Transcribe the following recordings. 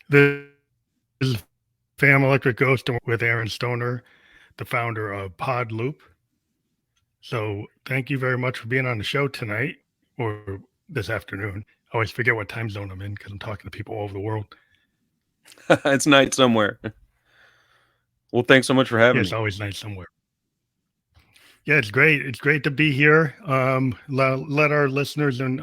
This is Fam Electric Ghost with Aaron Stoner, the founder of PodLoop. So thank you very much for being on the show tonight or this afternoon. I always forget what time zone I'm in because I'm talking to people all over the world. It's night somewhere. Well, thanks so much for Yeah, having it's me. always nice somewhere. Yeah, it's great. It's great to be here. Let our listeners and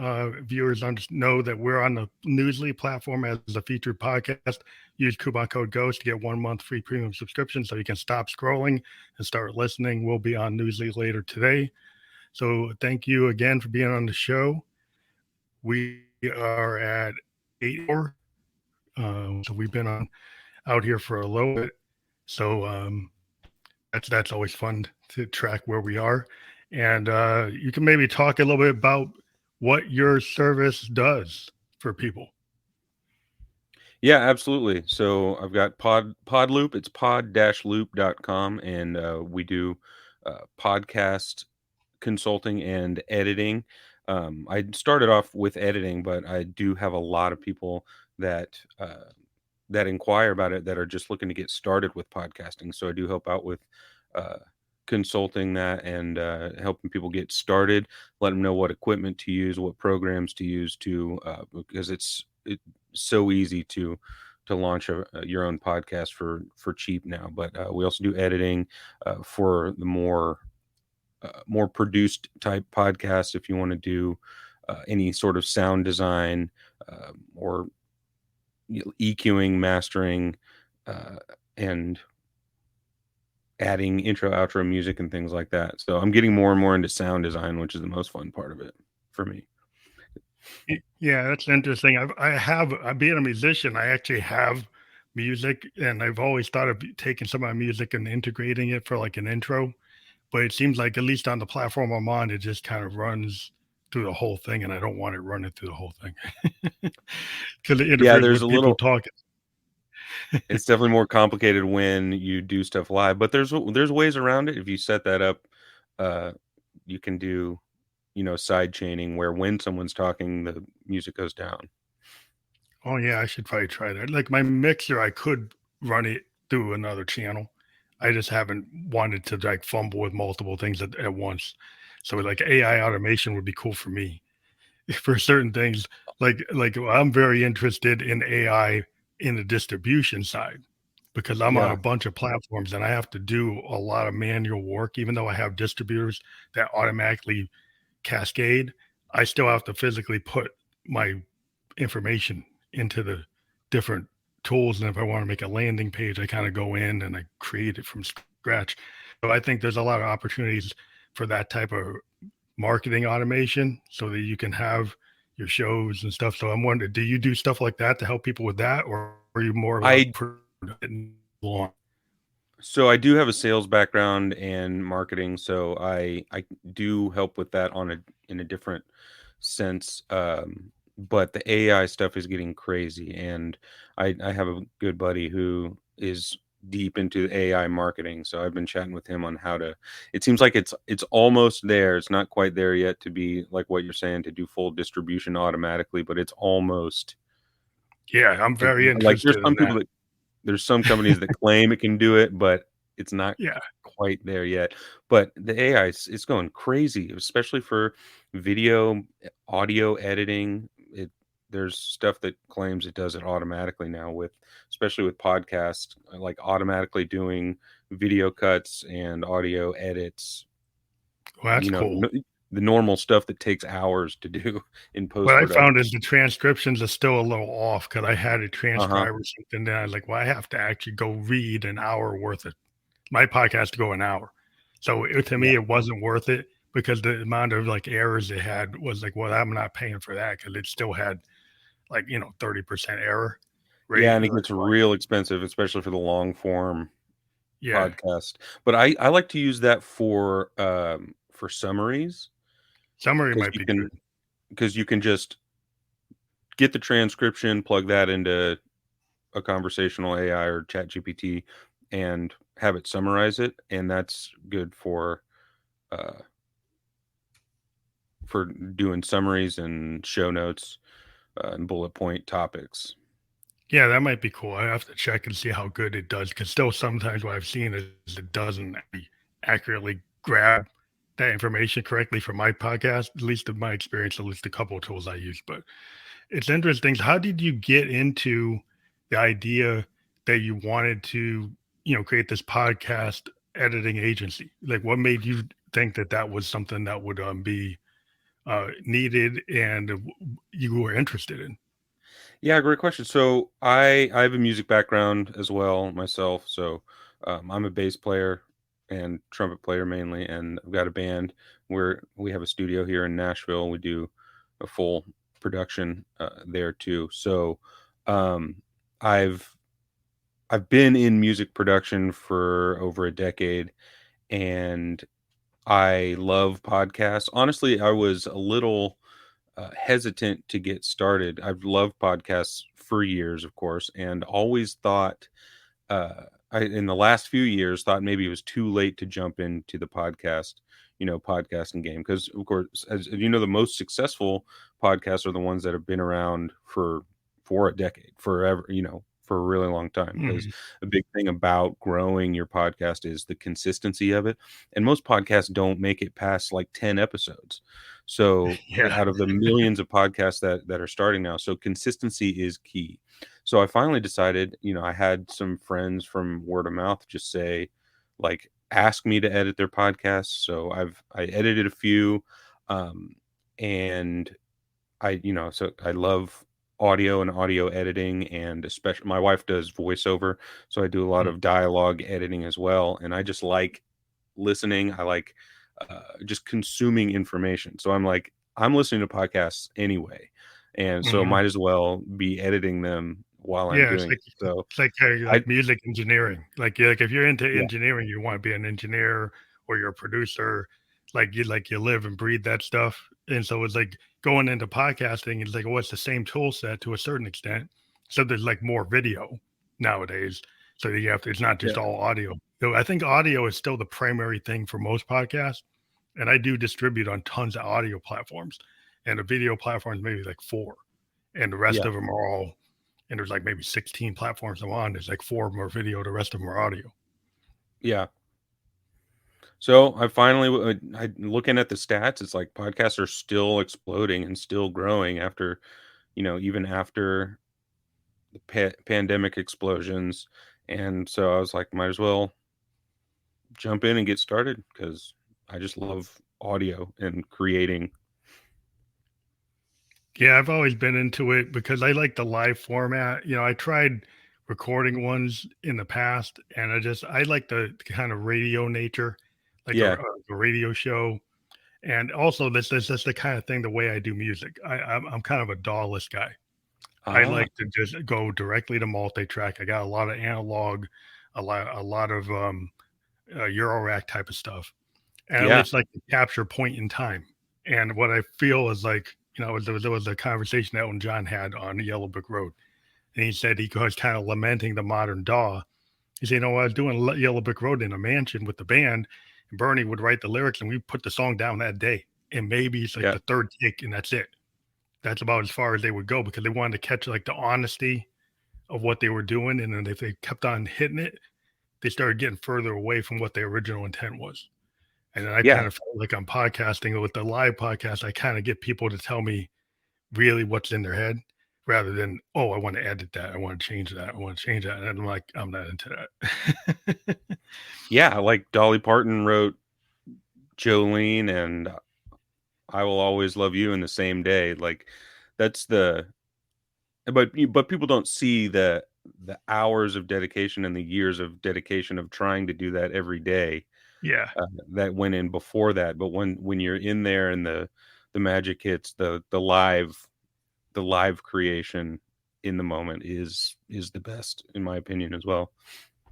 viewers know that we're on the Newsly platform as a featured podcast. Use coupon code GHOST to get 1 month free premium subscription so you can stop scrolling and start listening. We'll be on Newsly later today. So thank you again for being on the show. We are at 8 hour. So we've been on out here for a little bit. So that's always fun to track where we are. And you can maybe talk a little bit about what your service does for people. Yeah, absolutely. So I've got PodLoop. It's pod-loop.com, and we do podcast consulting and editing. I started off with editing, but I do have a lot of people that that inquire about it that are just looking to get started with podcasting. So I do help out with uh, consulting that and helping people get started, let them know what equipment to use, what programs to use because it's so easy to launch your own podcast for cheap now. But we also do editing for the more produced type podcast if you want to do any sort of sound design or EQing, mastering, uh, and adding intro, outro music and things like that. So I'm getting more and more into sound design, which is the most fun part of it for me. Yeah, that's interesting. Being a musician, I actually have music, and I've always thought of taking some of my music and integrating it for like an intro. But it seems like at least on the platform I'm on, it just kind of runs through the whole thing, and I don't want it running through the whole thing because it Yeah, interferes there's a with people little. talking. It's definitely more complicated when you do stuff live, but there's ways around it. If you set that up, uh, you can do side chaining where when someone's talking, the music goes down. Oh yeah, I should probably try that. Like my mixer, I could run it through another channel. I just haven't wanted to like fumble with multiple things at once. So like AI automation would be cool for me for certain things. Like I'm very interested in AI in the distribution side because I'm on Yeah, a bunch of platforms and I have to do a lot of manual work, even though I have distributors that automatically cascade. I still have to physically put my information into the different tools. And if I want to make a landing page, I kind of go in and I create it from scratch. So I think there's a lot of opportunities for that type of marketing automation so that you can have your shows and stuff. So I'm wondering, do you do stuff like that to help people with that, or are you more about I long? so I do have a sales background and marketing, so I do help with that in a different sense. But the AI stuff is getting crazy, and I have a good buddy who is deep into AI marketing, so I've been chatting with him on how to. It seems like it's almost there. It's not quite there yet to be like what you're saying to do full distribution automatically, but it's almost. Yeah, I'm very Like interested in that. there's some companies that claim it can do it, but it's not Yeah. quite there yet. But the AI is going crazy, especially for video, audio editing. There's stuff that claims it does it automatically now especially with podcasts, like automatically doing video cuts and audio edits. Well, that's You know, cool. the normal stuff that takes hours to do in What post I found production. is the transcriptions are still a little off because I had a Uh huh. transcriber or something. Then I was like, well, I have to actually go read an hour worth of my podcast to go an hour. So to Yeah. me, it wasn't worth it because the amount of like errors it had was like, well, I'm not paying for that because it still had like 30% error Yeah, rate. and it gets real expensive, especially for the long form Yeah, podcast. But I like to use that for summaries summary because might be good. you can just get the transcription, plug that into a conversational AI or chat GPT and have it summarize it, and that's good uh for doing summaries and show notes and bullet point topics. Yeah, that might be cool. I have to check and see how good it does, because still sometimes what I've seen is it doesn't actually accurately grab that information correctly for my podcast, at least in my experience, at least a couple of tools I use. But it's interesting. How did you get into the idea that you wanted to, create this podcast editing agency? Like, what made you think that that was something that would be needed and you were interested in? Yeah, great question. So I have a music background as well myself. So I'm a bass player and trumpet player mainly, and I've got a band where we have a studio here in Nashville. We do a full production there too. So um, I've I've been in music production for over a decade, and I love podcasts. Honestly, I was a little hesitant to get started. I've loved podcasts for years, of course, and always thought, in the last few years, thought maybe it was too late to jump into the podcasting game. Because, of course, as you know, the most successful podcasts are the ones that have been around for a decade, forever, for a really long time. Because Mhm. a big thing about growing your podcast is the consistency of it. And most podcasts don't make it past like 10 episodes. So Yeah. out of the millions of podcasts that are starting now, so consistency is key. So I finally decided, I had some friends from word of mouth just say, like, ask me to edit their podcasts. So I edited a few, um, and so I love audio and audio editing, and especially my wife does voiceover, so I do a lot Mm. of dialogue editing as well, and I just like listening. I like just consuming information. So I'm like, I'm listening to podcasts anyway, and so Mhm. might as well be editing them while I'm Yeah, doing it. So it's like, I like music engineering. Like if you're into yeah, engineering, you wanna be an engineer or you're a producer, like you live and breathe that stuff, and so it's like going into podcasting, it's like, well, it's the same tool set to a certain extent, so there's, like, more video nowadays, so you have to it's not just yeah, all audio. So I think audio is still the primary thing for most podcasts, and I do distribute on tons of audio platforms, and the video platforms maybe like 4, and the rest yeah, of them are all and there's like maybe 16 platforms I'm on. There's like 4 of them are video, the rest of them are audio. yeah. So I finally, looking at the stats, it's like podcasts are still exploding and still growing after, even after the pandemic explosions. And so I was like, might as well jump in and get started because I just love audio and creating. Yeah, I've always been into it because I like the live format. I tried recording ones in the past, and I like the kind of radio nature, like Yeah. a radio show. And also, this is the kind of thing the way I do music. I'm kind of a DAWless guy. I Ah, like to just go directly to multi-track. I got a lot of analog, a lot of Eurorack type of stuff. And I yeah, just like to capture point in time. And what I feel is like, there was a conversation that Elton John had on Yellow Brick Road. And he said he was kind of lamenting the modern DAW. He said, I was doing Yellow Brick Road in a mansion with the band, and Bernie would write the lyrics, and we put the song down that day. And maybe it's like yeah, the third take, and that's it. That's about as far as they would go because they wanted to catch like the honesty of what they were doing. And then if they kept on hitting it, they started getting further away from what the original intent was. And then I yeah, kind of felt like I'm podcasting with the live podcast, I kind of get people to tell me really what's in their head rather than, oh, I want to edit that. I want to change that. I want to change that. And I'm like, I'm not into that. yeah. Like Dolly Parton wrote Jolene and I Will Always Love You in the same day. Like that's but people don't see the hours of dedication and the years of dedication of trying to do that every day Yeah. that went in before that. But when you're in there and the magic hits, the live creation in the moment is the best in my opinion as well.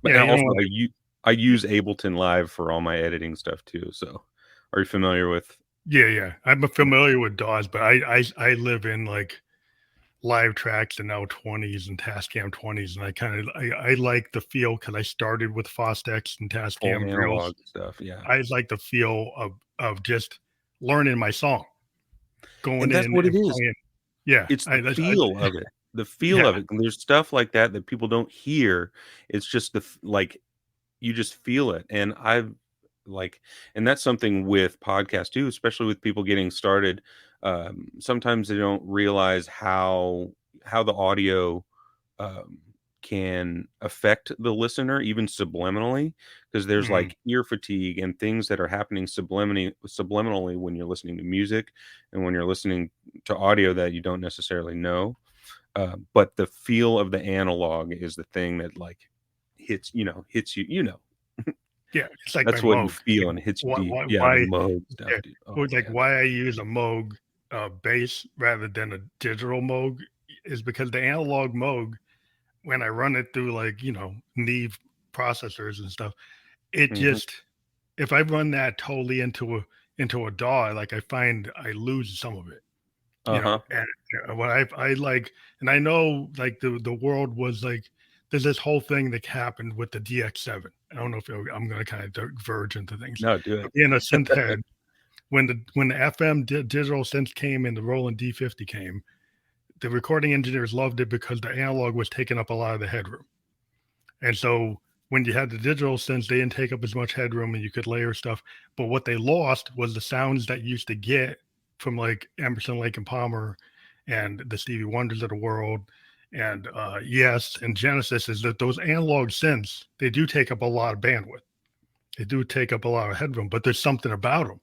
But Yeah. and You also know, I use Ableton Live for all my editing stuff too. So are you familiar with? yeah. Yeah. I'm Yeah. familiar with DAWs, but I live in like live tracks and now 20s and Tascam 20s. And I like the feel because I started with Fostex and Full Tascam drills. analog stuff? Yeah. I like the feel of just learning my song, going And that's in what it and is. playing. Yeah, It's the I feel of it. the feel Yeah. of it. And there's stuff like that that people don't hear. It's just like you just feel it. And I've like, and that's something with podcasts too, especially with people getting started. Sometimes they don't realize how the audio um, can affect the listener even subliminally, because there's Mm, like ear fatigue and things that are happening subliminally when you're listening to music and when you're listening to audio that you don't necessarily know. But the feel of the analog is the thing that like hits you, yeah, it's like my that's what you Moog. feel and it hits you Why, deep. why, Yeah, the why Moog stuff, yeah, dude. it Oh was like man. why I use a Moog bass rather than a digital Moog is because the analog Moog, when I run it through like Neve processors and stuff, it Hmm. just if I run that totally into a DAW, like I find I lose some of it. Uh-huh. And what I like, and I know like the world was like, there's this whole thing that happened with the DX7. I don't know if I'm going to kind of diverge into things, No, do but it. being a synth head, when the FM digital synth came and the Roland D50 came, the recording engineers loved it because the analog was taking up a lot of the headroom. And so when you had the digital synths, they didn't take up as much headroom and you could layer stuff. But what they lost was the sounds that you used to get from like Emerson, Lake and Palmer and the Stevie Wonders of the world and Yes and Genesis is that those analog synths, they do take up a lot of bandwidth. They do take up a lot of headroom, but there's something about them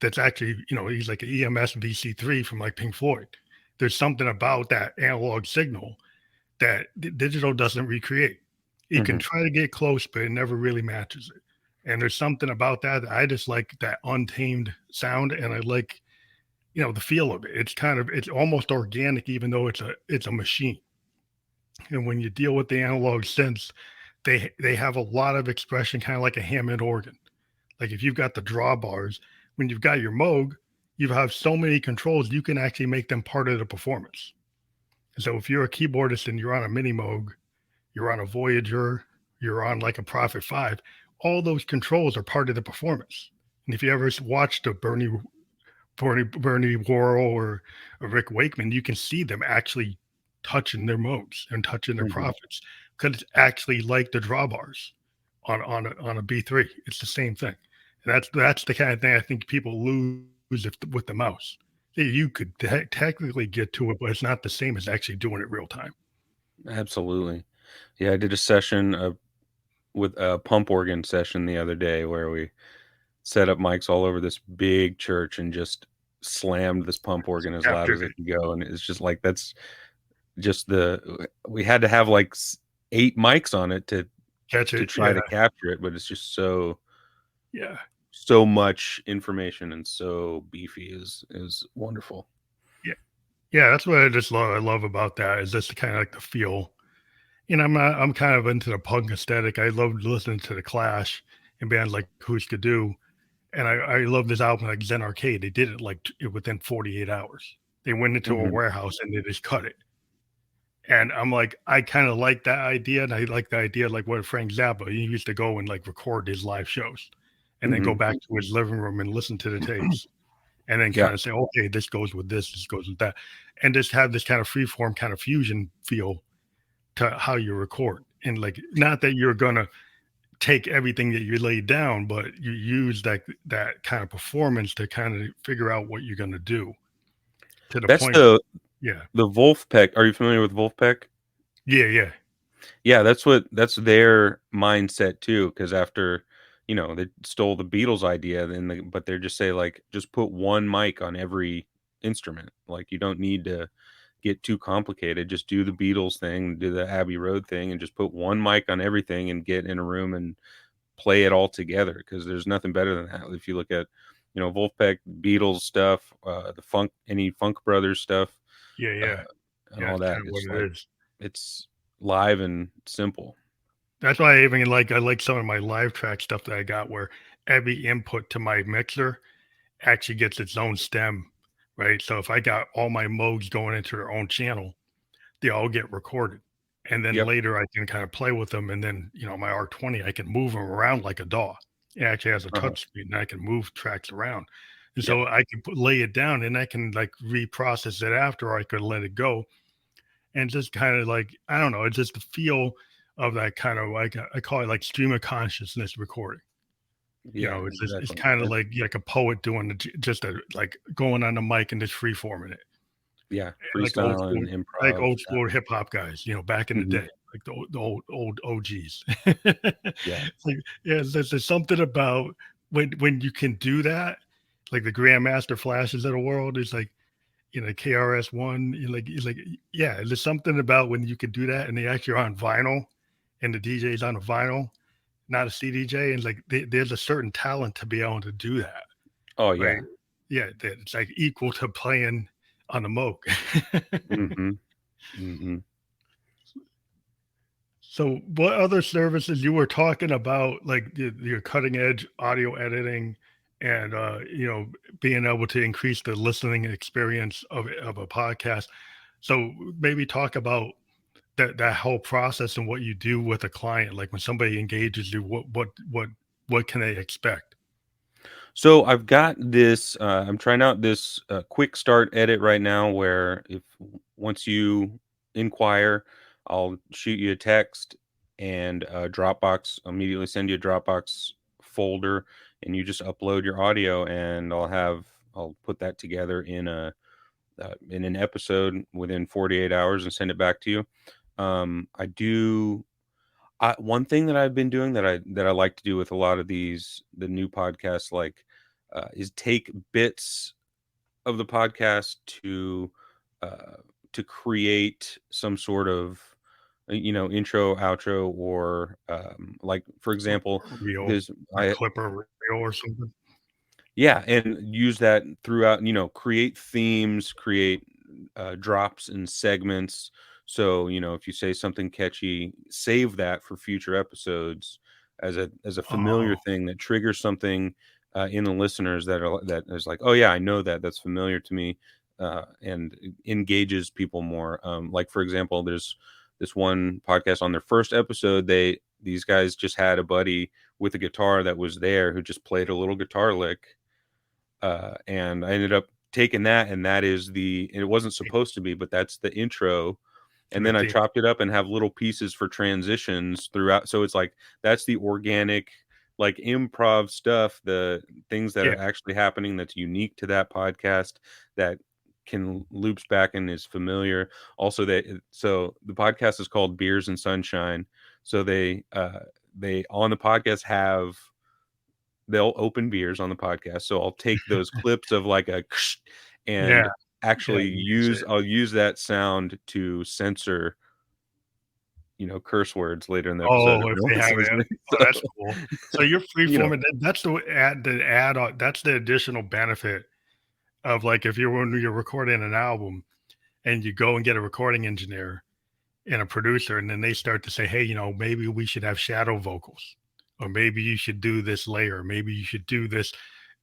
that's actually, he's like an EMS VC3 from like Pink Floyd. There's something about that analog signal that digital doesn't recreate. You can Hmm. try to get close, but it never really matches it. And there's something about that. I just like that untamed sound, and I like the feel of it. It's almost organic, even though it's a machine. And when you deal with the analog synths, they have a lot of expression, kind of like a Hammond organ. Like if you've got the drawbars, when you've got your Moog, you have so many controls you can actually make them part of the performance. So if you're a keyboardist and you're on a mini Moog, you're on a Voyager, you're on like a Prophet 5, all those controls are part of the performance. And if you ever watched a Bernie Worrell or a Rick Wakeman, you can see them actually touching their modes and touching their Hmm. profits because it's actually like the drawbars on a B3. It's the same thing. And that's the kind of thing I think people lose with the mouse. You could technically get to it, but it's not the same as actually doing it real time. Absolutely. Yeah, I did a session with a pump organ session the other day where we set up mics all over this big church and just slammed this pump organ as loud After as it could go. And it's just like that's just we had to have like 8 mics on it catch to it, try yeah, to capture it, but it's just yeah. so much information and so beefy is wonderful. Yeah, yeah, that's what I love about that is just kind of like the feel. I'm kind of into the punk aesthetic. I love listening to the Clash and bands like Husker Du, and I love this album like Zen Arcade. They did it like within 48 hours. They went into a Hmm. warehouse and they just cut it. And I'm like, I kind of like that idea, and I like the idea like what Frank Zappa he used to go and like record his live shows, and then go Hmm. back to his living room and listen to the tapes and then Yeah. kind of say, okay, this goes with this goes with that, and just have this kind of free form kind of fusion feel to how you record. And like, not that you're gonna take everything that you laid down, but you use that kind of performance to kind of figure out what you're gonna do to the That's point. Yeah, the Wolfpack. Are you familiar with Wolfpack? yeah, yeah, Yeah, that's their mindset too. Because after, they stole the Beatles idea, but they're just say like, just put one mic on every instrument. Like you don't need to get too complicated. Just do the Beatles thing, do the Abbey Road thing, and just put one mic on everything and get in a room and play it all together. Because there's nothing better than that. If you look at, Wolfpack, Beatles stuff, any Funk Brothers stuff, yeah, uh, yeah, and yeah. all It's that. kind of what It's like it is. it's live and simple. That's why I like some of my live track stuff that I got where every input to my mixer actually gets its own stem, right? So if I got all my modes going into their own channel, they all get recorded. And then Yep. later I can kind of play with them. And then, my R20, I can move them around like a DAW. It actually has a Uh-huh. touch screen and I can move tracks around. And Yeah. so I can lay it down and I can like reprocess it after, or I could let it go. and just kind of like, I don't know, it's just the feel of that kind of like, I call it like stream of consciousness recording. Yeah, It's just, it's exactly. kind of like a poet doing just a, like going on the mic and just free forming it, Yeah, like freestyle and improv. old school hip hop guys, back in the Mhm. day, like the old OGs. Yeah. It's like, yeah, there's something about when you can do that, like the Grandmaster Flashes of the world is like, KRS-One, yeah, there's something about when you can do that and they actually are on vinyl and the DJ's on a vinyl, not a CDJ, and like there's a certain talent to be able to do that, Oh, right? yeah. Yeah, it's like equal to playing on the Moog. Mhm. Mhm. So, what other services you were talking about, like your cutting edge audio editing, and being able to increase the listening experience of a podcast? So, maybe talk about that whole process and what you do with a client. Like when somebody engages you, what can they expect? So I've got this. I'm trying out this quick start edit right now, where if once you inquire, I'll shoot you a text and Dropbox immediately send you a Dropbox folder, and you just upload your audio, and I'll put that together in an episode within 48 hours and send it back to you. I do one thing that I've been doing that I like to do with a lot of the new podcasts, like, is take bits of the podcast uh, to create some sort of intro, outro, or like for example, Reel, there's a I clip or reel or something. yeah, and use that throughout, create themes, create drops and segments. So, if you say something catchy, save that for future episodes as a familiar Oh, thing that triggers something in the listeners that is like, oh yeah, I know that that's familiar to me, and engages people more. Like for example, there's this one podcast on their first episode. These guys just had a buddy with a guitar that was there who just played a little guitar lick, and I ended up taking that, and it wasn't supposed to be, but that's the intro. to And the then I theme. chopped it up and have little pieces for transitions throughout. So it's like that's the organic, like improv stuff, the things that Yeah, are actually happening that's unique to that podcast that can loops back and is familiar. Also, so the podcast is called Beers and Sunshine. So they on the podcast they'll open beers on the podcast. So I'll take those clips of like a yeah, and yeah. actually Use it. I'll use that sound to censor, curse words later in the episode if Oh, if no they one's have it. listening. Oh, that's cool. So you're free You know, forming. That's the add on. That's the additional benefit of like if when you're recording an album and you go and get a recording engineer and a producer, and then they start to say, hey, maybe we should have shadow vocals, or maybe you should do this layer, maybe you should do this,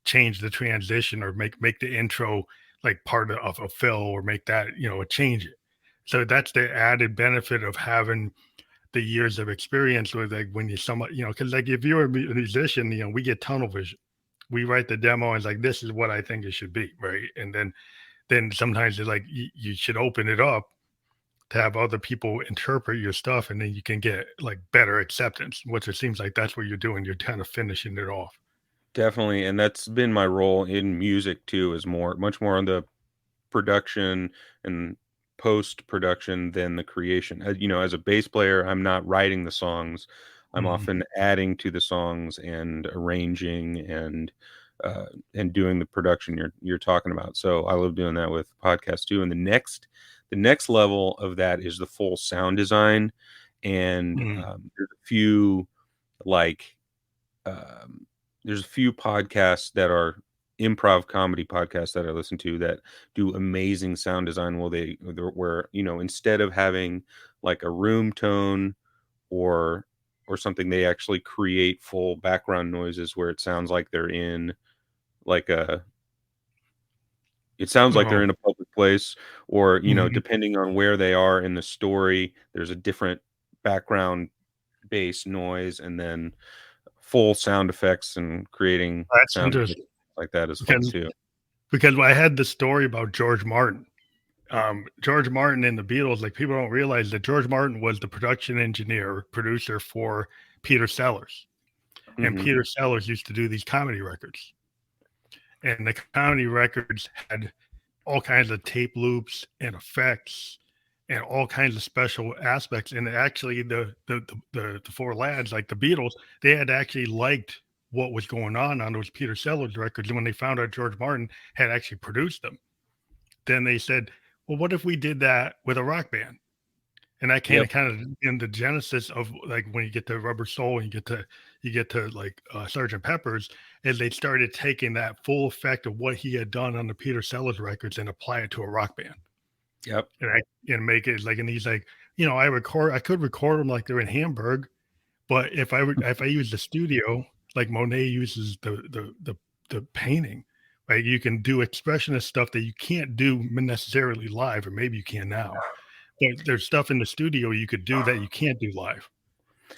change the transition, or make the intro like part of a fill, or make that change it. So that's the added benefit of having the years of experience with, like, when you somewhat, because like if you're a musician, we get tunnel vision. We write the demo and it's like, this is what I think it should be, right? And then sometimes it's like you should open it up to have other people interpret your stuff, and then you can get like better acceptance, which it seems like that's what you're doing. You're kind of finishing it off. definitely, and that's been my role in music too, is much more on the production and post production than the creation. As a bass player, I'm not writing the songs. I'm Mhm. often adding to the songs and arranging uh, and doing the production you're talking about. So I love doing that with podcasts too. And the next level of that is the full sound design. And Mhm. there's a few like um, there's a few podcasts that are improv comedy podcasts that I listen to that do amazing sound design. Where instead of having like a room tone or something, they actually create full background noises where like a it sounds like Oh, they're in a public place, or mhm. depending on where they are in the story, there's a different background bass noise, and then full sound effects and creating That's sound effects interesting like that is fun because too. I had the story about George Martin, George Martin and the Beatles, like people don't realize that George Martin was the production engineer, producer for Peter Sellers. And Hmm. Peter Sellers used to do these comedy records. And the comedy records had all kinds of tape loops and effects and all kinds of special aspects. And actually, the four lads, like the Beatles, they had actually liked what was going on those Peter Sellers records. And when they found out George Martin had actually produced them, then they said, "Well, what if we did that with a rock band?" And that Yep. kind of in the genesis of like when you get to Rubber Soul and you get to like Sergeant Pepper's, is they started taking that full effect of what he had done on the Peter Sellers records and apply it to a rock band Yep. and make it like, and he's like, I could record them like they're in Hamburg, but if I use the studio like Monet uses the painting, right? You can do expressionist stuff that you can't do necessarily live, or maybe you can now. But there's stuff in the studio you could do that you can't do live,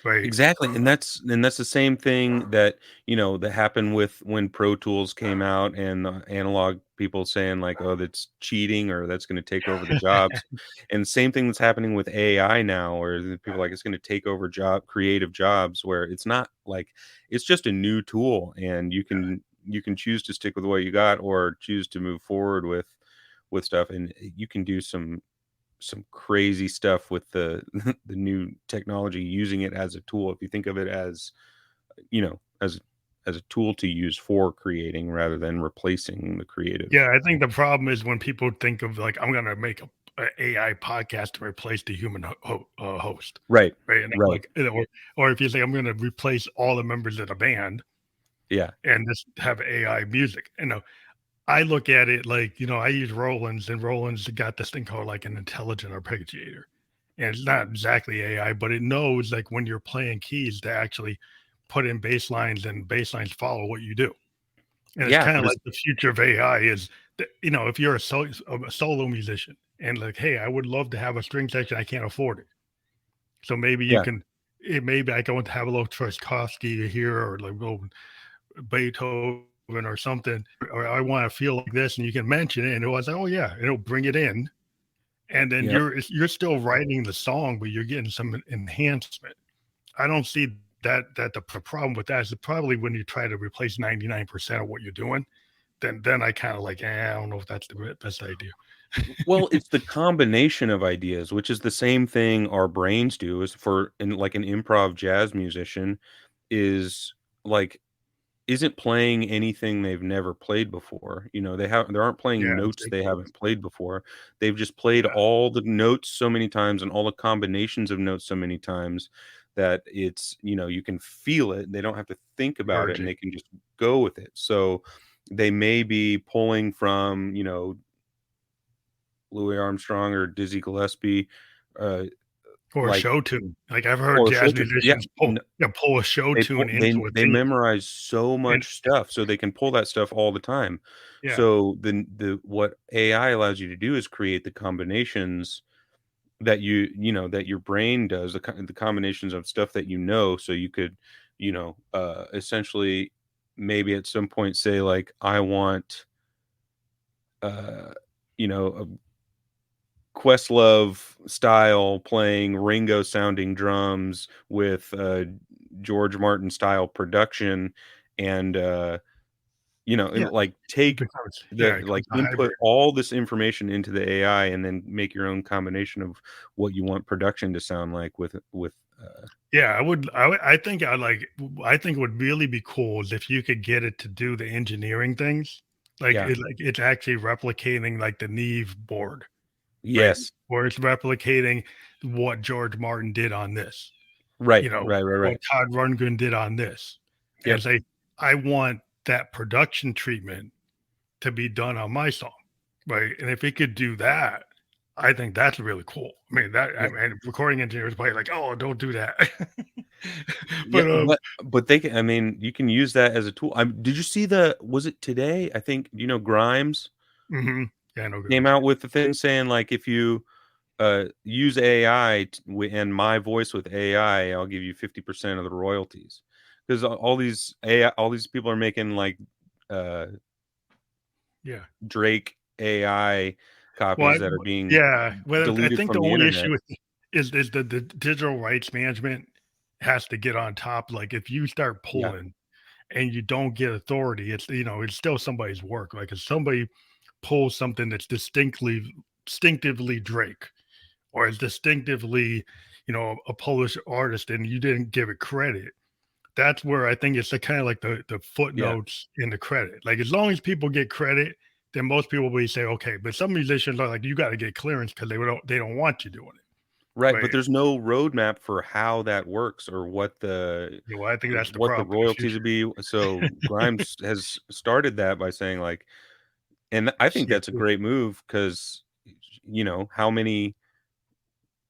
right? Exactly, and that's the same thing that, that happened with when Pro Tools came out and the analog people saying like, "Oh, that's cheating," or "That's gonna take over the jobs." And same thing that's happening with AI now, where the people are like, "It's gonna take over creative jobs," where it's not like it's just a new tool, and you can choose to stick with what you got or choose to move forward with stuff, and you can do some crazy stuff with the the new technology using it as a tool. If you think of it as, you know, as a tool to use for creating rather than replacing the creative. Yeah, I think the problem is when people think of like, I'm gonna make a AI podcast to replace the human host, Right. right? And I'm Right. like, or if you say I'm gonna replace all the members of the band Yeah. and just have AI music, I look at it like, I use Roland's, and Roland's got this thing called like an intelligent arpeggiator. And it's not exactly AI, but it knows like when you're playing keys to actually put in bass lines, and bass lines follow what you do. And it's Yeah. kind of There's like the future of AI is that, if you're a solo musician and like, hey, I would love to have a string section, I can't afford it. So maybe you yeah. can, maybe I go and have a little Tchaikovsky here or like little Beethoven or something, or I want to feel like this, and you can mention it, and it was like, oh yeah, it'll bring it in, and then Yep. you're still writing the song, but you're getting some enhancement. I don't see that the problem with that is probably when you try to replace 99% of what you're doing, then I kind of like, I don't know if that's the best idea. Well, it's the combination of ideas, which is the same thing our brains do is for in like an improv jazz musician is like isn't playing anything they've never played before. They aren't playing Yeah, it's notes they ridiculous. haven't played before. They've just played Yeah, all the notes so many times and all the combinations of notes so many times that it's, you can feel it. They don't have to think about it and merging they can just go with it. So they may be pulling from, Louis Armstrong or Dizzy Gillespie, uh, or a like show tune. Like I've heard or jazz Shelton. Yeah, musicians pull a show They tune pull they into a they theme, memorize so and much stuff, so they can pull that stuff all the time. yeah, So, the what AI allows you to do is create the combinations that that your brain does, the combinations of stuff that so you could, essentially, maybe at some point say, like, "I want, uh, a Questlove style playing Ringo sounding drums with, George Martin style production," and, yeah, and, like, it take becomes yeah, it becomes a input hybrid. all this information into the AI and then make your own combination of what you want production to sound like Yeah, I think I think it would really be cool is if you could get it to do the engineering things, yeah. like it's actually replicating like the Neve board, right? Yes. Where it's replicating what George Martin did on this, Right, right, right, what right. Todd Rundgren did on this, and Yep. say, I want that production treatment to be done on my song, right? And if it could do that, I think that's really cool. I mean, Yep. recording engineers probably like, oh, don't do that. Yeah, But but they can I mean, you can use that as a tool. Did you see was it today? I think, Grimes yeah, no came grams. out with the thing saying, like, if you use AI and my voice with AI, I'll give you 50% of the royalties. Because all these people are making like uh, Yeah, Drake AI Well, copies that are being yeah. Well, I deleted think from the the only internet. issue is the digital rights management has to get on top. Like if you start Yeah, pulling and you don't get authority, it's it's still somebody's work. Like if somebody pulls something that's distinctively Drake or is distinctively, a Polish artist and you didn't give it credit, that's where I think it's the kind of like the yeah. footnotes in the credit. Like as long as people get credit, then most people will say, okay. But some musicians are like, you got to get clearance because they don't want you doing it. Right, But but there's no roadmap for how that works or I think that's the what the problem in the royalties would future. be. So Grimes has started that by saying like, and I think See, that's a great move because how many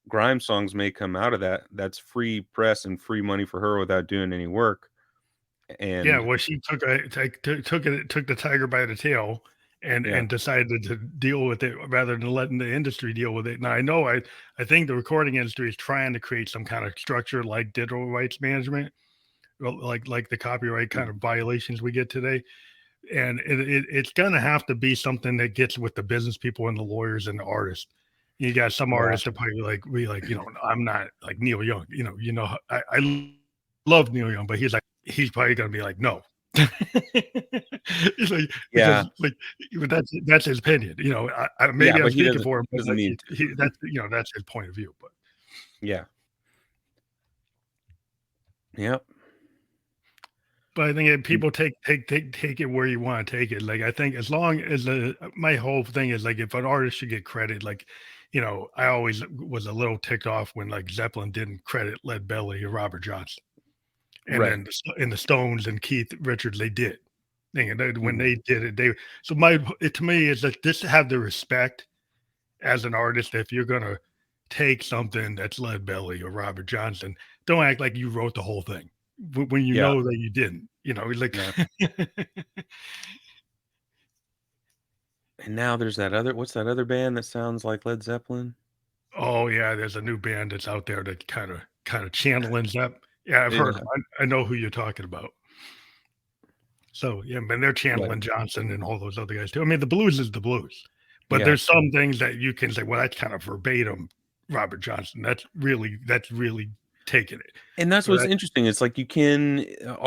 Grimes songs may come out of that. That's free press and free money for her without doing any work. yeah, And well, she took the tiger by the tail yeah, and decided to deal with it rather than letting the industry deal with it. Now I think the recording industry is trying to create some kind of structure like digital rights management, well, like the copyright kind mm, of violations we get today. And it's gonna have to be something that gets with the business people and the lawyers and the artists. You got some yeah, artists that probably I'm not like Neil Young. I love Neil Young, but he's probably gonna be like, no. It's like yeah, because like that's his opinion. yeah. Maybe I'm But he speaking doesn't for him, but doesn't like need to. that's his point of view. Yeah, yeah, But I think that and people take it where you want to take it. Like I think as long as my whole thing is like if an artist should get credit, like I always was a little ticked off when like Zeppelin didn't credit Lead Belly or Robert Johnson, and right. then the Stones and Keith Richards they did. And when Mhm. they did it, they so my it to me is that just to have the respect as an artist if you're gonna take something that's Lead Belly or Robert Johnson, don't act like you wrote the whole thing when you Yeah, know that you didn't. Like yeah. And now there's that other what's that other band that sounds like Led Zeppelin? oh yeah, there's a new band that's out there that kind of channeling that. Yeah, I've heard Yeah, of 'em. I know who you're talking about. So yeah, but they're but channeling Johnson and all those other guys too. I mean, the blues is the blues, but yeah. there's some things that you can say, well, that's kind of verbatim Robert Johnson. That's really taking it. And that's Or what's that interesting. It's like you can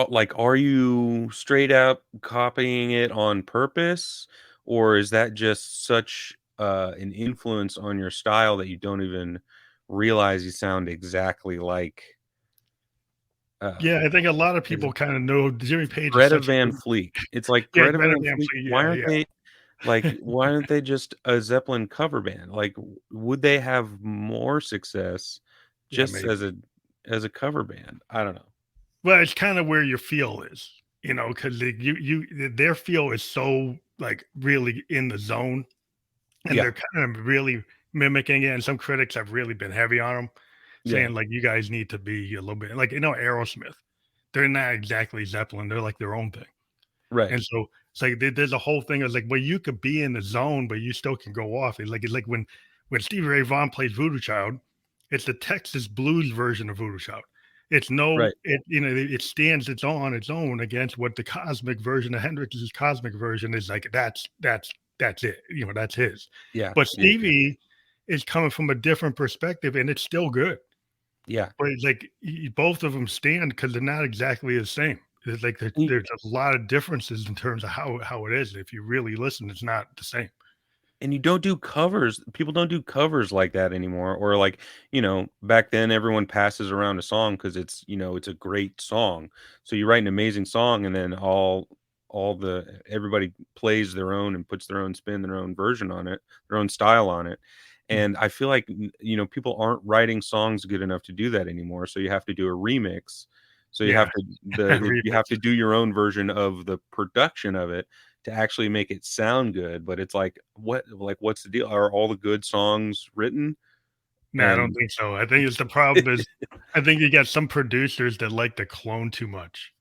like, are you straight up copying it on purpose, or is that just such an influence on your style that you don't even realize you sound exactly like uh yeah, I think a lot of is people kind of know Jimmy Page is Greta such a Van good Fleet. It's like yeah, Greta Greta Van Van Fleet. Fleet, Why yeah, aren't they like? Why aren't they just a Zeppelin cover band? Like, would they have more success yeah, just maybe. as a cover band? I don't know. Well, it's kind of where your feel is, because their feel is so like really in the zone, and Yeah, they're kind of really mimicking it. And some critics have really been heavy on them, yeah, saying like you guys need to be a little bit like Aerosmith. They're not exactly Zeppelin. They're like their own thing. right. And so it's like there's a whole thing of like, well, you could be in the zone, but you still can go off. It's like when Stevie Ray Vaughan plays Voodoo Child, it's the Texas blues version of Voodoo Child. It's no, Right. it stands on its own against what the cosmic version of Hendrix's cosmic version is like. That's it. That's his. Yeah, But yeah, yeah, Stevie is coming from a different perspective, and it's still good. yeah. But it's like both of them stand because they're not exactly the same. It's like Y- there's a lot of differences in terms of how it is. If you really listen, it's not the same. And you don't do covers. People don't do covers like that anymore. Or like, back then everyone passes around a song because it's a great song. So you write an amazing song and then all the everybody plays their own and puts their own spin, their own version on it, their own style on it. Mhm. And I feel like people aren't writing songs good enough to do that anymore. So you have to do a remix. So you have Yeah, to you have to remixes. do your own version of the production of it to actually make it sound good, but it's what's the deal? Are all the good songs written? No, I don't And think so. I think it's the problem is I think you got some producers that like to clone too much.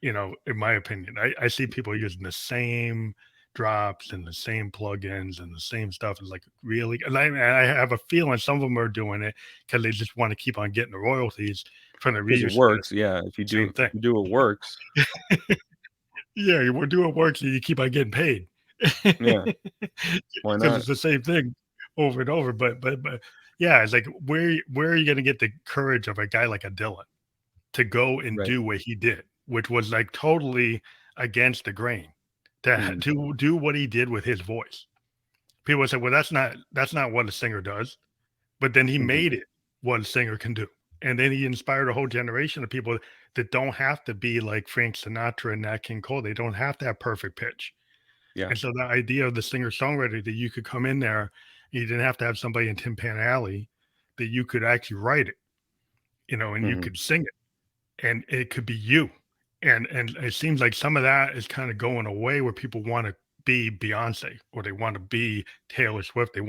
In my opinion, I see people using the same drops and the same plugins and the same stuff. It's like really, and I have a feeling some of them are doing it because they just want to keep on getting the royalties from the because it reuse. works, yeah, Same if thing. you do what works, Yeah, we're doing work so you keep on getting paid. yeah, why Because not? it's the same thing. over and over. But yeah, it's like where are you going to get the courage of a guy like a Dylan to go and Right. do what he did, which was like totally against the grain, Mhm. to do what he did with his voice. People would say, well, that's not what a singer does. But then he Mhm. made it what a singer can do. And then he inspired a whole generation of people that don't have to be like Frank Sinatra and Nat King Cole. They don't have to have perfect pitch. Yeah. And so the idea of the singer songwriter that you could come in there, you didn't have to have somebody in Tin Pan Alley, that you could actually write it, and you Mhm. could sing it, and it could be you. And it seems like some of that is kind of going away, where people want to be Beyonce, or they want to be Taylor Swift. They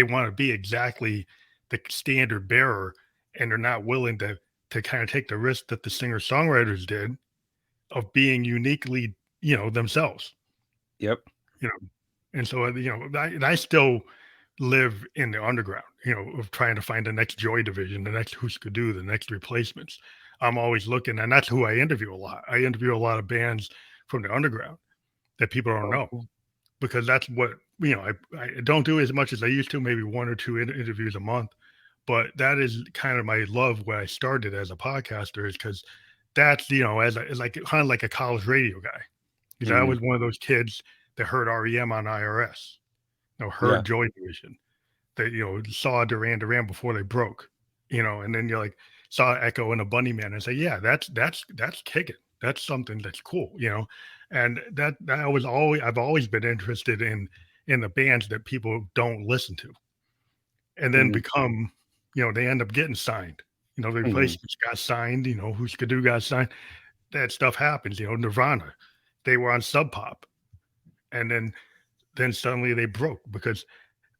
want to be exactly the standard bearer, and they're not willing to kind of take the risk that the singer songwriters did of being uniquely, themselves. Yep. You know, and so I still live in the underground, of trying to find the next Joy Division, the next Husker Du, the next Replacements. I'm always looking, and that's who I interview a lot. I interview a lot of bands from the underground that people don't Oh, know, cool. because that's what I don't do as much as I used to, maybe one or two interviews a month. But that is kind of my love, where I started as a podcaster, is because that's as like kind of like a college radio guy, because I Mhm. was one of those kids that heard REM on IRS, Yeah. heard Joy Division, that saw Duran Duran before they broke, and then you like saw Echo and a Bunnyman and say, yeah, that's kicking. That's something that's cool, and that I've always been interested in the bands that people don't listen to, and then Mhm. become, they end up getting signed. The Mhm. Replacements got signed. Who Skidoo got signed. That stuff happens. Nirvana, they were on Sub Pop, and then suddenly they broke because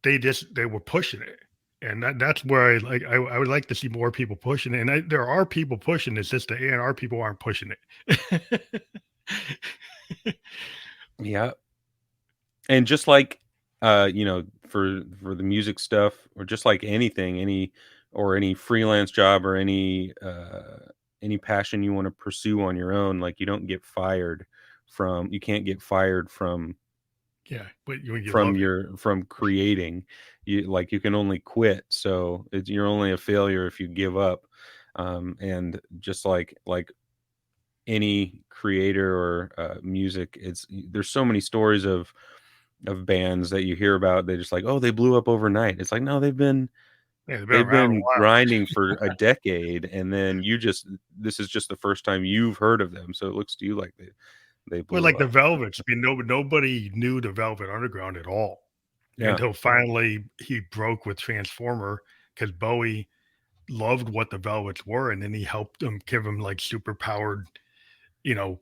they were pushing it, and that's where I would like to see more people pushing it, and there are people pushing it. It's just the A&R people aren't pushing it. Yeah. And just like, for the music stuff, or just like anything, any freelance job, or any passion you wanna pursue on your own, like, you can't get fired Yeah, but when you love it. from creating. You can only quit, so you're only a failure if you give up. And just like any creator, or music, there's so many stories of bands that you hear about. They just like, oh, they blew up overnight. It's like, no, Yeah, they've been they've around a been while. grinding for a decade, and then this is just the first time you've heard of them, so it looks to you like they Well, blew like the up. Velvets, I mean, nobody knew the Velvet Underground at all Yeah. until finally he broke with Transformer, because Bowie loved what the Velvets were, and then he helped them, give them like super powered, you know,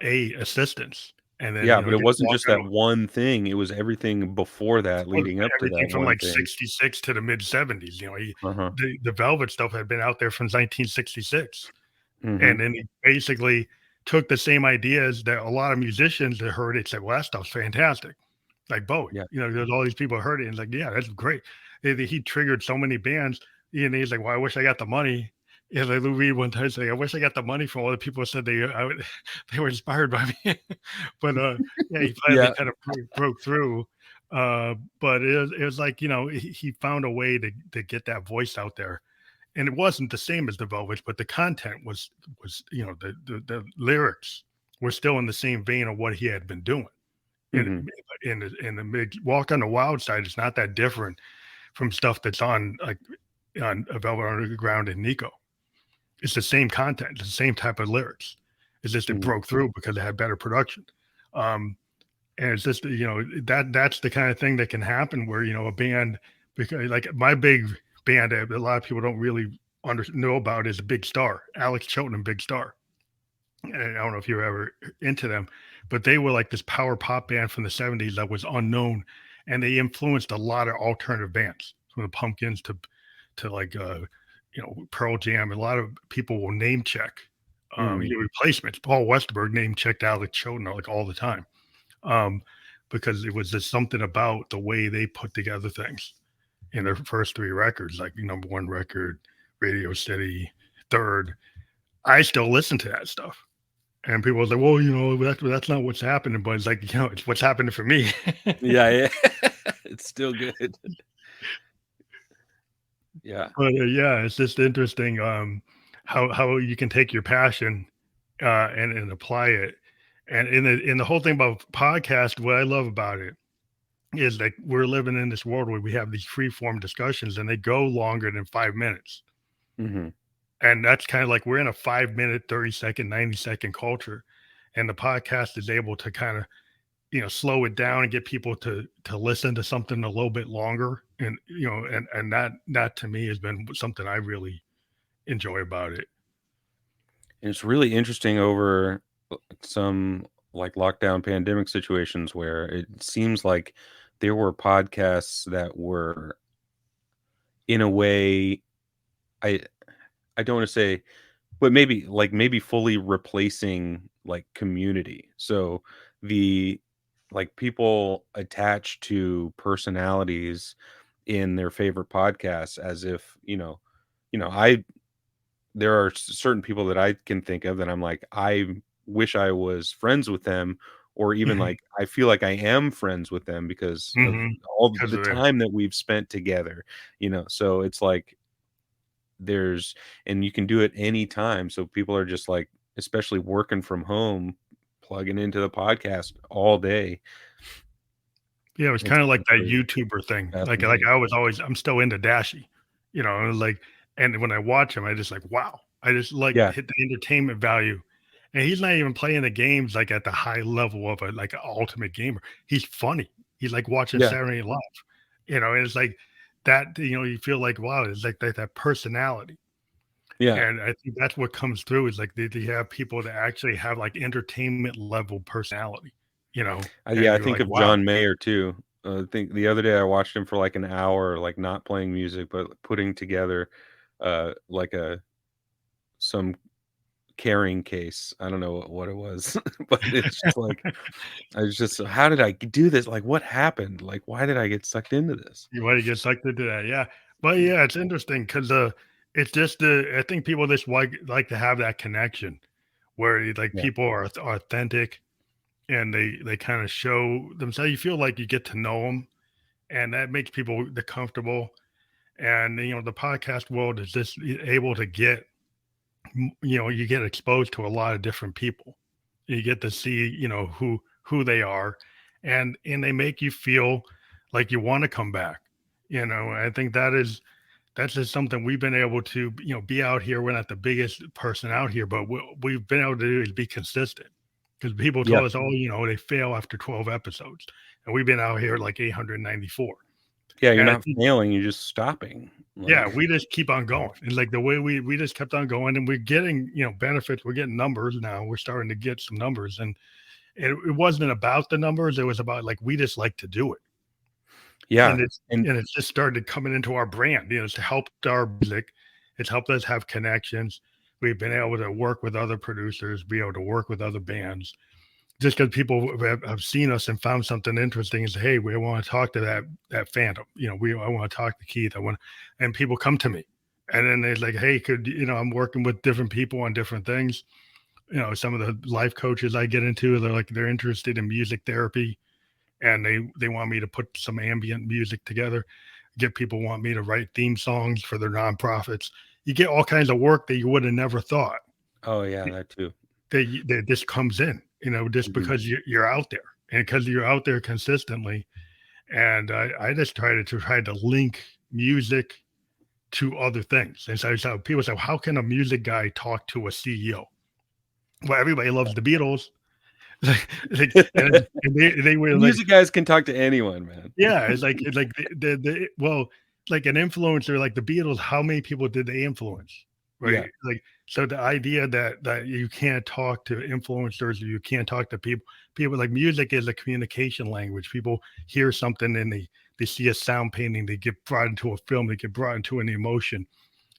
assistance, and then Yeah, but it just wasn't walk just on. that one thing, it was everything before that, Well, leading up to that everything from one like thing. '66 to the mid '70s. Uh-huh. The Velvet stuff had been out there from 1966, and Mhm. then he basically took the same ideas that a lot of musicians that heard it said, "Well, that stuff's fantastic." Like Bowie, Yeah. there's all these people heard it and like, yeah, that's great. He triggered so many bands, and he's like, "Well, I wish I got the money." Yeah, like Lou Reed one time saying, "I wish I got the money from all the people who said they were inspired by me." But yeah, he finally Yeah. kind of broke through. But it was like, he found a way to get that voice out there, and it wasn't the same as the Velvets, but the content was the lyrics were still in the same vein of what he had been doing. In Mhm. in the mid Walk on the Wild Side is not that different from stuff that's on like on a Velvet Underground and Nico. It's the same content, it's the same type of lyrics. It's just it Mhm. broke through because it had better production. Um, and it's just that's the kind of thing that can happen where a band, because like my big band that a lot of people don't really know about is Big Star, Alex Chilton and Big Star. And I don't know if you're ever into them, but they were like this power pop band from the '70s that was unknown, and they influenced a lot of alternative bands, from the Pumpkins to like Pearl Jam. A lot of people will name check Mhm. replacements. Paul Westerberg name checked Alex Chilton like all the time, um, because it was just something about the way they put together things in their first three records, like number one record, Radio City, third. I still listen to that stuff. And people was like, well, that's not what's happening, but it's like, it's what's happening for me. Yeah, yeah. it's still good. Yeah. But yeah, it's just interesting how you can take your passion and apply it. And in the whole thing about podcast, what I love about it is that we're living in this world where we have these free form discussions and they go longer than 5 minutes. Hmm. And that's kind of like we're in a 5 minute, 30-second, 90-second culture. And the podcast is able to kind of, slow it down and get people to listen to something a little bit longer. And, and that to me has been something I really enjoy about it. And it's really interesting over some like lockdown pandemic situations where it seems like there were podcasts that were in a way, I I don't want to say, but maybe fully replacing like community. So the like people attach to personalities in their favorite podcasts as if, I there are certain people that I can think of that I'm like, I wish I was friends with them, or even Mhm, like I feel like I am friends with them because of mhm, all 'cause the of the time that we've spent together, So it's like there's and you can do it anytime. So people are just like, especially working from home, plugging into the podcast all day. Yeah, it was It's kinda like it's that really YouTuber thing. Like, fascinating. I'm still into Dashy, like and when I watch him, I just like, wow. I just, like, Yeah, hit the entertainment value, and he's not even playing the games, like, at the high level of a ultimate gamer. He's funny. He's like watching yeah, Saturday Night Live, and it's like that, you feel like, wow, it's like that personality, yeah. and I think that's what comes through is, like, they have people that actually have, like, entertainment level personality, Yeah, and I you're think like, of wow. John Mayer too. I think the other day I watched him for like an hour, like not playing music, but putting together like a some carrying case. I don't know what it was, but it's just like I was just, how did I do this? Like, what happened? Like, why did I get sucked into this? You wanna get sucked into that, yeah. But, yeah, it's interesting 'cause, it's just, I think people just like to have that connection where, like, Yeah, people are authentic and they kinda show themselves. You feel like you get to know them, and that makes people the comfortable, and, the podcast world is just able to get you get exposed to a lot of different people. You get to see, who they are, and they make you feel like you want to come back. I think that's just something we've been able to, be out here. We're not the biggest person out here, but what we've been able to do is be consistent. Because people yeah, told us, oh, they fail after 12 episodes, and we've been out here like 894. yeah. You're And I not think failing. You're just stopping. yeah, Like, we just keep on going. And like the way we just kept on going and we're getting, benefits. We're getting numbers now. We're starting to get some numbers. And it wasn't about the numbers. It was about like we just like to do it. yeah, And it's and and it's just started coming into our brand. It's helped our music. It's helped us have connections. We've been able to work with other producers, be able to work with other bands. Just because people have seen us and found something interesting and say, "Hey, we want to talk to that Phantom." I want to talk to Keith. And people come to me, and then they're like, "Hey, I'm working with different people on different things. Some of the life coaches I get into, they're interested in music therapy, and they want me to put some ambient music together. Get people want me to write theme songs for their nonprofits. You get all kinds of work that you would have never thought oh yeah, that too. that this comes in, just Mhm. because you're out there and because you're out there consistently. And I just try to link music to other things. And so people say, how can a music guy talk to a CEO? Well, everybody loves the Beatles. And they were like, Music guys can talk to anyone, man. yeah, it's like well, like an influencer like the Beatles, how many people did they influence? Right? Yeah, Like so the idea that you can't talk to influencers or you can't talk to people like music is a communication language. People hear something and they see a sound painting, they get brought into a film, they get brought into an emotion.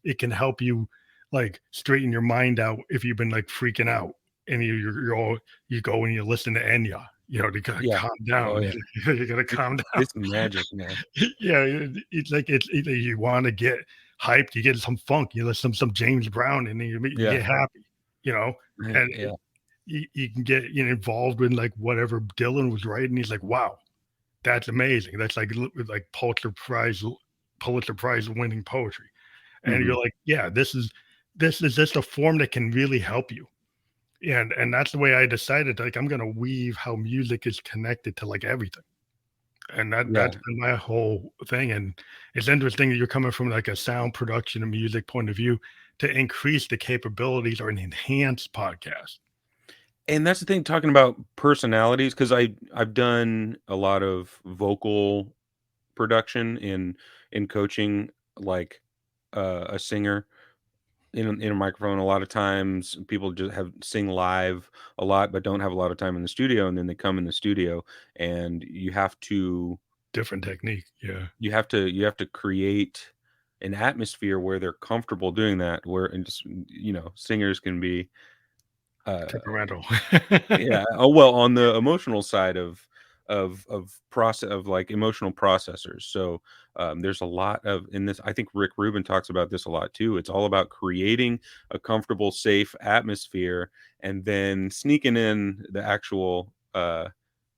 It can help you like straighten your mind out if you've been like freaking out and you're all you go and you listen to Enya, to kind of yeah. calm Oh down. yeah. You gotta It's calm down. it's magic, man. Yeah, it's like it's either you want to get hyped, you get some funk, you listen some James Brown, and then you Yeah. get happy, you know, and Yeah. you can get involved in like whatever Dylan was writing. He's like, wow, That's amazing. That's like Pulitzer Prize winning poetry. And Hmm. you're like, yeah, this is just a form that can really help you. And that's the way I decided, like, I'm gonna weave how music is connected to like everything. And that's Yeah. been my whole thing. And it's interesting that you're coming from like a sound production and music point of view to increase the capabilities or an enhanced podcast. And that's the thing, talking about personalities, because I've done a lot of vocal production in coaching, like a singer in a microphone. A lot of times people just have sing live a lot, but don't have a lot of time in the studio, and then they come in the studio, and Different technique. Yeah. you have to create an atmosphere where they're comfortable doing that, where and just singers can be uh Temperamental. yeah. Oh, well, on the emotional side of process of like emotional processors. So there's a lot of in this. I think Rick Rubin talks about this a lot too. It's all about creating a comfortable, safe atmosphere, and then sneaking in the actual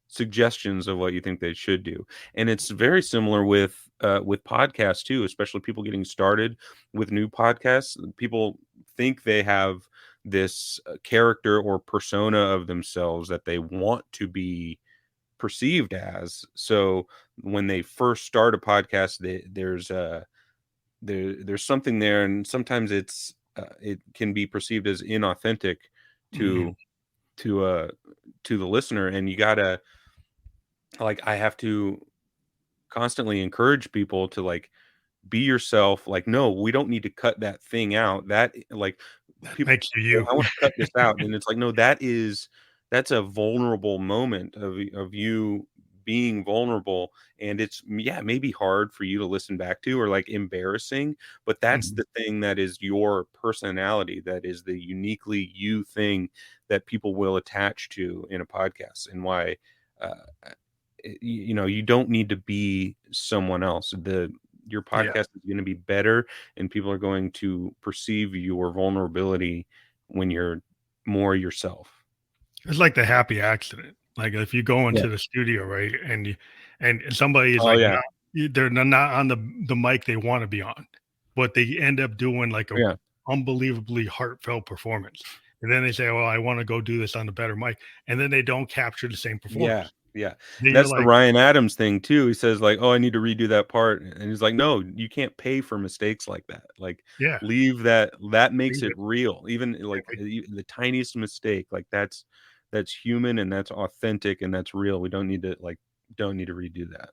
suggestions of what you think they should do. And it's very similar with podcasts too, especially people getting started with new podcasts. People think they have this character or persona of themselves that they want to be perceived as. So when they first start a podcast, there's something there, and sometimes it can be perceived as inauthentic Mhm. to to uh to the listener, and you gotta, like, I have to constantly encourage people to, like, be yourself. Like, no, we don't need to cut that thing out. That, like, That people makes you say, you. I want to cut this out. And it's like, no, that's a vulnerable moment of you being vulnerable. And it's, yeah, maybe hard for you to listen back to, or like embarrassing, but that's Mhm. the thing that is your personality. That is the uniquely you thing that people will attach to in a podcast, and why, uh, you don't need to be someone else. Your Yeah. podcast is going to be better, and people are going to perceive your vulnerability when you're more yourself. It's like the happy accident. Like if you go Yeah. into the studio, right, and somebody is Oh, like yeah. they're not on the mic they want to be on, but they end up doing like Oh, a yeah. unbelievably heartfelt performance. And then they say, "Well, I want to go do this on a better mic," and then they don't capture the same Yeah. performance. Yeah. Then you're That's the like, Ryan Adams thing too. He says, like, "Oh, I need to redo that part." And he's like, "No, you can't pay for mistakes like that. Like, "Yeah, leave that makes leave it it." real. Even like the tiniest mistake, like that's human, and that's authentic, and that's real. We don't need to redo that."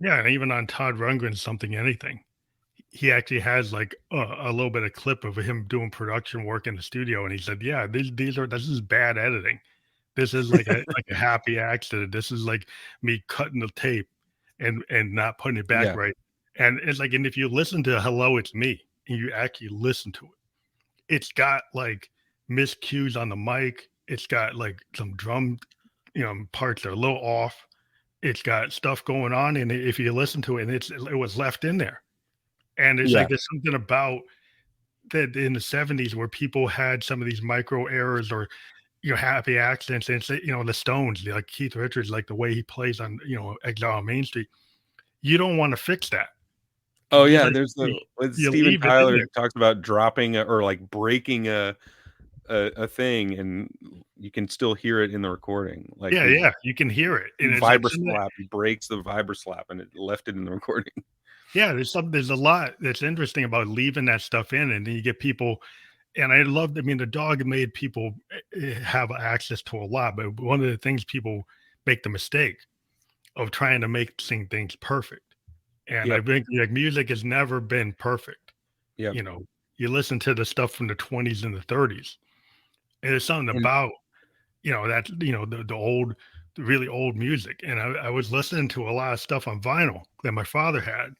Yeah, and even on Todd Rundgren's Something Anything, he actually has like a little bit of clip of him doing production work in the studio, and he said, "Yeah, this is bad editing. This is like a happy accident. This is like me cutting the tape and not putting it back Yeah. right." And it's like, and if you listen to "Hello, It's Me" and you actually listen to it, it's got like miscues on the mic. It's got like some drum, parts that are a little off. It's got stuff going on, and if you listen to it, and it was left in there. And it's Yeah. like there's something about that in the 70s where people had some of these micro errors or happy accidents. And it's, the Stones, like Keith Richards, like the way he plays on, Exile on Main Street. You don't want to fix that. Oh, You yeah, like there's you, the with you Steven leave it in Tyler there. talks about dropping or, like, breaking a thing, and you can still hear it in the recording. Like, Yeah, yeah, you can hear it, and it's like vibra some of that. slap, he breaks the vibra slap, and it left it in the recording. Yeah, there's a lot that's interesting about leaving that stuff in, and then you get people. And I loved. I mean, the dog made people have access to a lot, but one of the things people make the mistake of trying to make things perfect. And I Yep, think like music has never been perfect. yep, You know, you listen to the stuff from the 20s and the 30s, and there's something and about, that, the really old music. And I was listening to a lot of stuff on vinyl that my father had.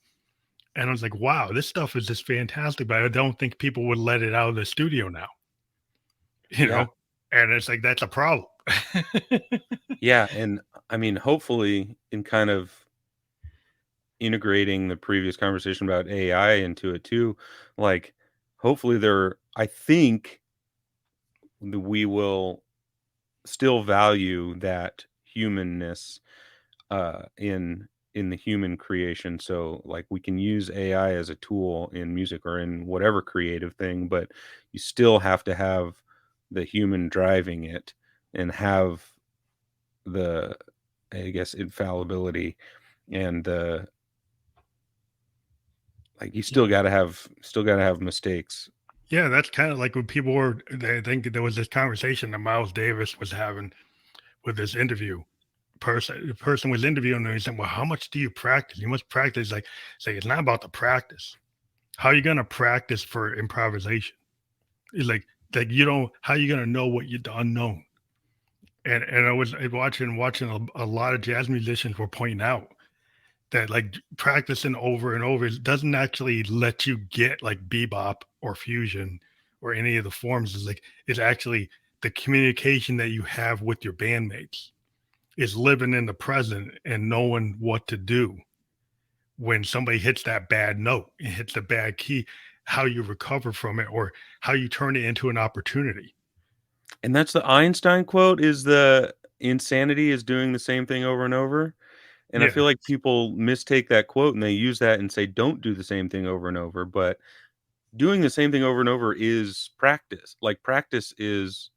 And I was like, wow, this stuff is just fantastic. But I don't think people would let it out of the studio now, you yeah, know? And it's like, that's a problem. yeah, and, I mean, hopefully, in kind of integrating the previous conversation about AI into it too, like, hopefully I think we will still value that humanness, in the human creation. So like we can use AI as a tool in music or in whatever creative thing, but you still have to have the human driving it and have the, I guess, infallibility and like you still got to have mistakes. Yeah, that's kind of like when people were. I think there was this conversation that Miles Davis was having with this interview person. The person was interviewing him. He said, "Well, how much do you practice? You must practice." Like, say, it's not about the practice. How are you going to practice for improvisation? It's like you don't. How are you going to know what you the unknown? And I was watching a lot of jazz musicians were pointing out that like practicing over and over doesn't actually let you get like bebop or fusion or any of the forms. Is like it's actually the communication that you have with your bandmates is living in the present and knowing what to do when somebody hits that bad note and hits the bad key, how you recover from it or how you turn it into an opportunity. And that's the Einstein quote, is the insanity is doing the same thing over and over. And I Yeah, feel like people mistake that quote and they use that and say, don't do the same thing over and over. But doing the same thing over and over is practice. Like practice is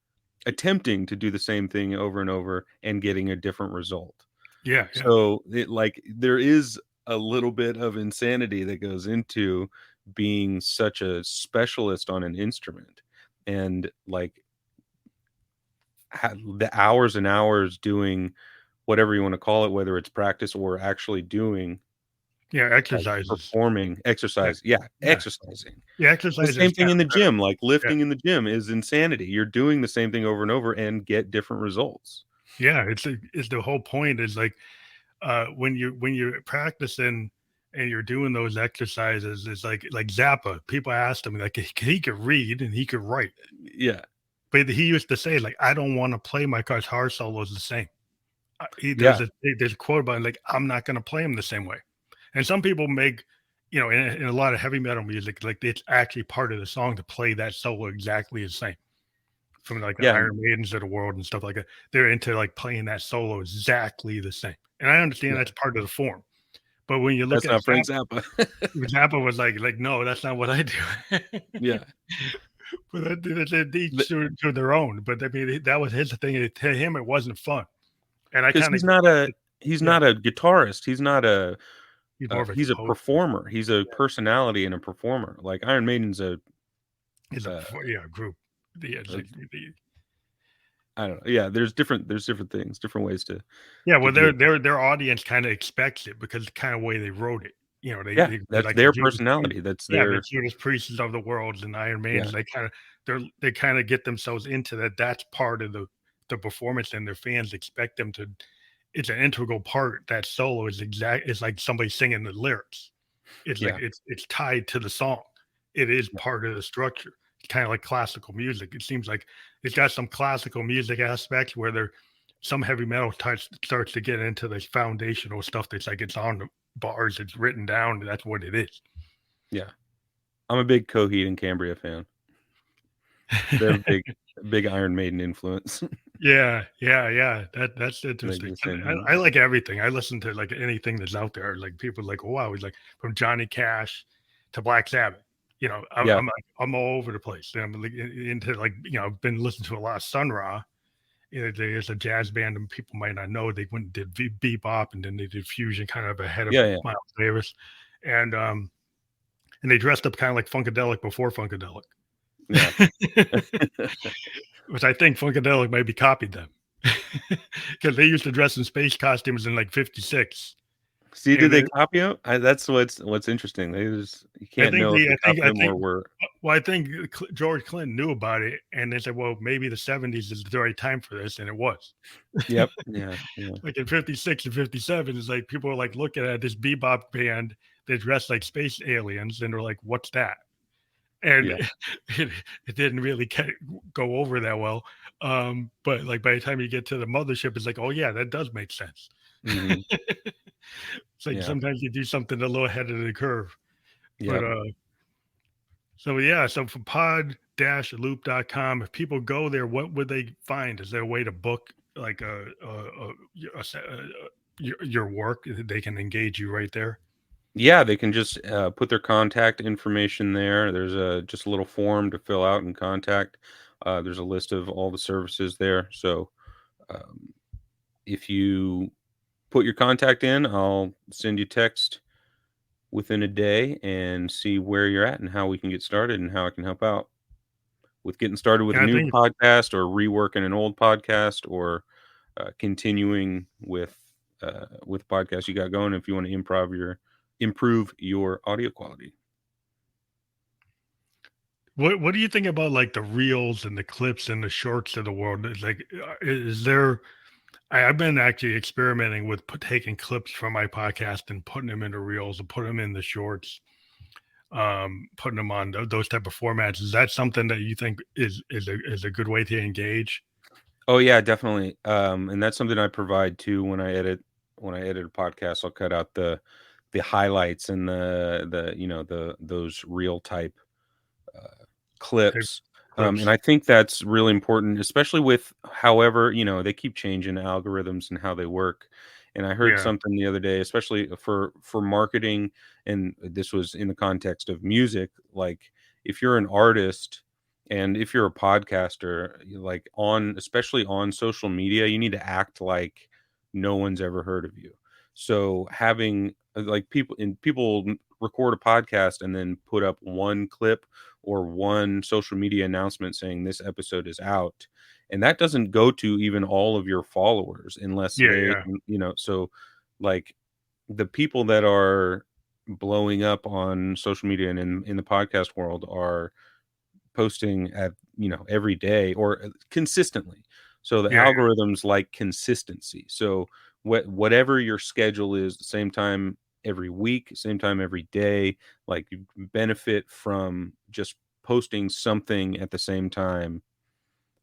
attempting to do the same thing over and over and getting a different result. yeah, yeah, So it like there is a little bit of insanity that goes into being such a specialist on an instrument. And like the hours and hours doing whatever you want to call it, whether it's practice or actually doing, yeah. like Exercises. performing, Yeah, exercise. Yeah, yeah, exercising. yeah. The Exercises same thing kind in of the better. gym, like Yeah, lifting in the gym is insanity. You're doing the same thing over and over and get different results. yeah. It's the whole point is like when you're practicing and you're doing those exercises, it's like Zappa. People asked him like he could read and he could write, Yeah. but he used to say like I don't want to play my guitar solos the same. Yeah. There's a quote about it, like I'm not going to play them the same way, and some people make in a lot of heavy metal music like it's actually part of the song to play that solo exactly the same. From like the Yeah. Iron Maidens of the world and stuff like that, they're into like playing that solo exactly the same, and I understand Yeah. that's part of the form. But when you look That's at not Frank Zappa. Zappa was like, "No, that's not what I do." Yeah. But that each to their own. But I mean, that was his thing. To him, it wasn't fun, and I Because kind of he's get not a that. he's Yeah, not a guitarist. He's not a he's more of a he's a composer. performer. He's a Yeah, personality and a performer. Like Iron Maiden's a he's a uh, yeah group. Yeah, a I don't know. Yeah, there's different things, different ways yeah. to Well, do it. their audience kind of expects it because the kind of way they wrote it. You know, Yeah, they that's like the their Judas Priest. personality. That's Yeah, the their Judas Priests of the world and Iron yeah, Maidens. They kind of get themselves into that. That's part of the performance, and their fans expect them to. It's an integral part. That solo is exact. It's like somebody singing the lyrics. It's like yeah, it's tied to the song. It is yeah, part of the structure. It's kind of like classical music. It seems like it's got some classical music aspects where there some heavy metal touch starts to get into the foundational stuff that's like it's on the bars, it's written down, that's what it is. yeah. I'm a big Coheed and Cambria fan. They're a big Iron Maiden influence. Yeah, yeah, yeah. That's Like interesting. the And same I thing. like everything. I listen to like anything that's out there. Like people like, oh, wow, he's like from Johnny Cash to Black Sabbath. You know, Yeah, I'm all over the place. And I'm like into like I've been listening to a lot of Sun Ra. There's a jazz band, and people might not know they went and did bebop, and then they did fusion, kind of ahead of yeah, yeah, Miles Davis, and um, and they dressed up kind of like Funkadelic before Funkadelic. yeah. Which I think Funkadelic maybe copied them because they used to dress in space costumes in like '56, See, did and they copy him? That's what's interesting. They just you I can't think know if they copied I him think or were. well, I think George Clinton knew about it, and they said, well, maybe the '70s is the right time for this, and it was. Yep. Yeah, yeah, Like in '56 and '57, it's like people were like looking at this bebop band that dressed like space aliens, and they're like, "What's that?" And yeah. it didn't really go over that well. But like by the time you get to the mothership, it's like, oh yeah, that does make sense. Mhm. It's like Yeah. sometimes you do something a little ahead of the curve. But Yep. so yeah, so for pod-loop.com, if people go there, what would they find? Is there a way to book like your work, they can engage you right there. Yeah, they can just put their contact information there. There's just a little form to fill out and contact. There's a list of all the services there. So um, if you put your contact in, I'll send you text within a day and see where you're at and how we can get started and how I can help out with getting started with a And I new think podcast or reworking an old podcast or continuing with podcasts you got going if you want to improve your audio quality. what do you think about like the reels and the clips and the shorts of the world? Is like, is there? I've been actually experimenting with taking clips from my podcast and putting them into reels and putting them in the shorts, putting them on those type of formats. Is that something that you think is a good way to engage? Oh yeah, definitely. And that's something I provide too when I edit a podcast. I'll cut out the highlights and the those real type uh, Type clips. And clips? I think that's really important, especially with however, they keep changing algorithms and how they work. And I heard Yeah, something the other day, especially for marketing, and this was in the context of music, like if you're an artist and if you're a podcaster, like on especially on social media, you need to act like no one's ever heard of you. So having like people record a podcast and then put up one clip or one social media announcement saying this episode is out, and that doesn't go to even all of your followers unless yeah, they yeah, so like the people that are blowing up on social media and in the podcast world are posting at every day or consistently. So the yeah, algorithms like consistency. So whatever your schedule is, the same time every week, same time every day, like you benefit from just posting something at the same time,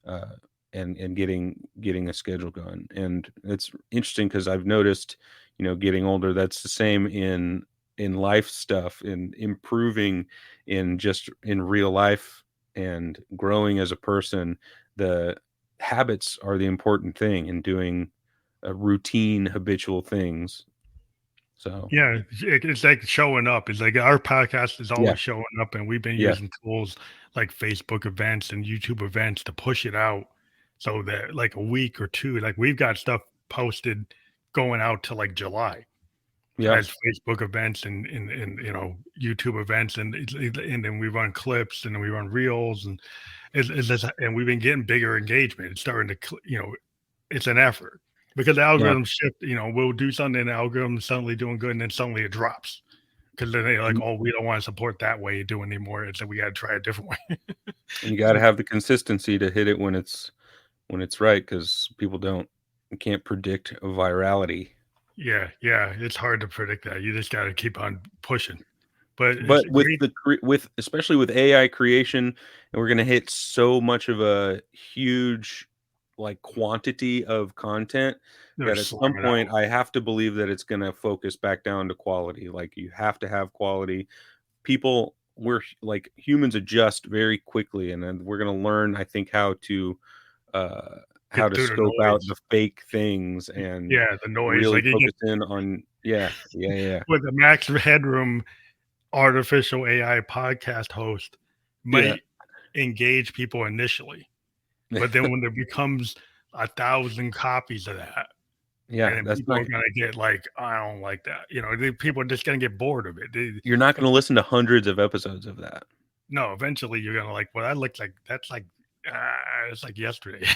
uh, and getting a schedule going. And it's interesting because I've noticed, getting older, that's the same in life stuff, in improving in just in real life and growing as a person. The habits are the important thing in doing routine habitual things. So yeah. It's like showing up. It's like our podcast is yeah, always showing up, and we've been yeah, using tools like Facebook events and YouTube events to push it out, so that like a week or two, like we've got stuff posted going out to like July yeah, as Facebook events and YouTube events, and then we run clips and then we run reels, and and we've been getting bigger engagement. It's starting to it's an effort because the yeah. algorithms shift. We'll do something and the algorithm's suddenly doing good, and then suddenly it drops because then they're like, And "Oh, we don't want to support that way of doing anymore." And so we got to try a different way. and you got to So have the consistency to hit it when it's right, because people don't you can't predict virality. yeah, yeah, it's hard to predict that. You just got to keep on pushing. But it's But with great. with especially with AI creation, and we're gonna hit so much of a huge like quantity of content They're that at some slamming point out. I have to believe that it's gonna focus back down to quality. Like you have to have quality. People we're like humans adjust very quickly, and then we're gonna learn, I think, uh how Get to through the scope out noise. the fake things and Yeah, the noise. really Like you get focus in on yeah. with the Max Headroom artificial AI podcast host Yeah. might engage people initially, but then when there becomes 1,000 copies of that, and Yeah, then that's people not are gonna get like, "I don't like that." The people are just gonna get bored of it. you're not gonna listen to hundreds of episodes of that. No, eventually you're gonna like, "Well, that looks like that's like, it's like yesterday."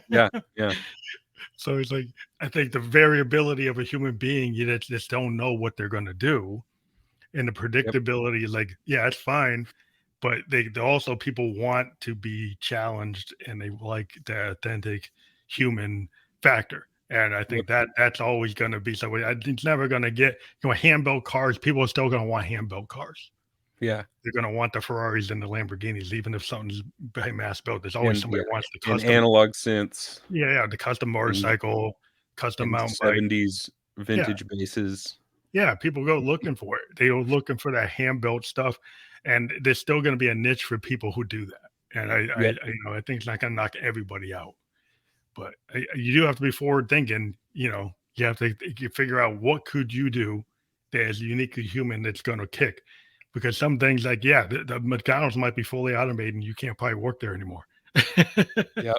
Yeah, yeah, So it's like, I think the variability of a human being, you just don't know what they're gonna do, and the yep, predictability is like, yeah, it's fine, but they also people want to be challenged and they like the authentic human factor. And I yep, think that's always going to be so. It's never going to get hand built cars. People are still going to want hand built cars. yeah, They're going to want the Ferraris and the Lamborghinis, even if something's mass built. There's always and somebody yeah, that wants the and custom. analog synths Yeah, yeah, the custom and motorcycle, custom mountain bike. '70s Yeah, vintage basses. yeah, people go looking for it. They go looking for that hand built stuff, and there's still going to be a niche for people who do that. And Yep, I think it's not going to knock everybody out, but you do have to be forward thinking. You have to figure out what could you do that is uniquely human that's going to kick. Because some things like, yeah, the McDonald's might be fully automated and you can't probably work there anymore. Yep.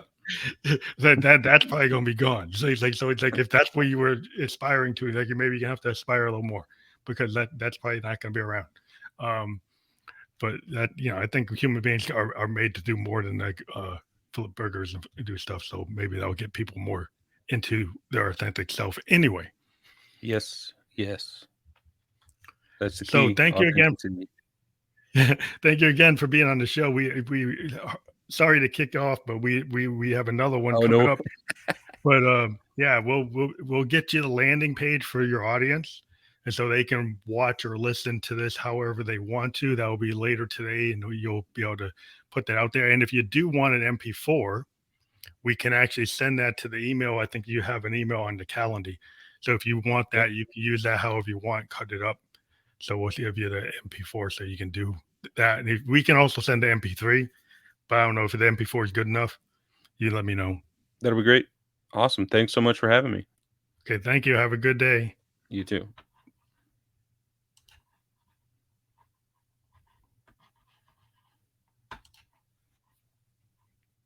That's probably going to be gone. So it's like if that's what you were aspiring to, like maybe you have to aspire a little more because that's probably not going to be around. Um, but that I think human beings are made to do more than like flip burgers and do stuff. So maybe that'll get people more into their authentic self anyway. Yes. Yes. That's the So key. thank you again. Authenticity. Thank you again for being on the show. We sorry to kick off, but we have another one Oh coming no. up. But yeah, we'll get you the landing page for your audience, and so they can watch or listen to this however they want to. That will be later today, and you'll be able to put that out there. And if you do want an MP4, we can actually send that to the email. I think you have an email on the calendar. So if you want Yep. that, you can use that however you want, cut it up. So we'll give you the MP4 so you can do that. And we can also send the MP3, but I don't know if the MP4 is good enough. You let me know. That'll be great. Awesome. Thanks so much for having me. Okay, thank you. Have a good day. You too.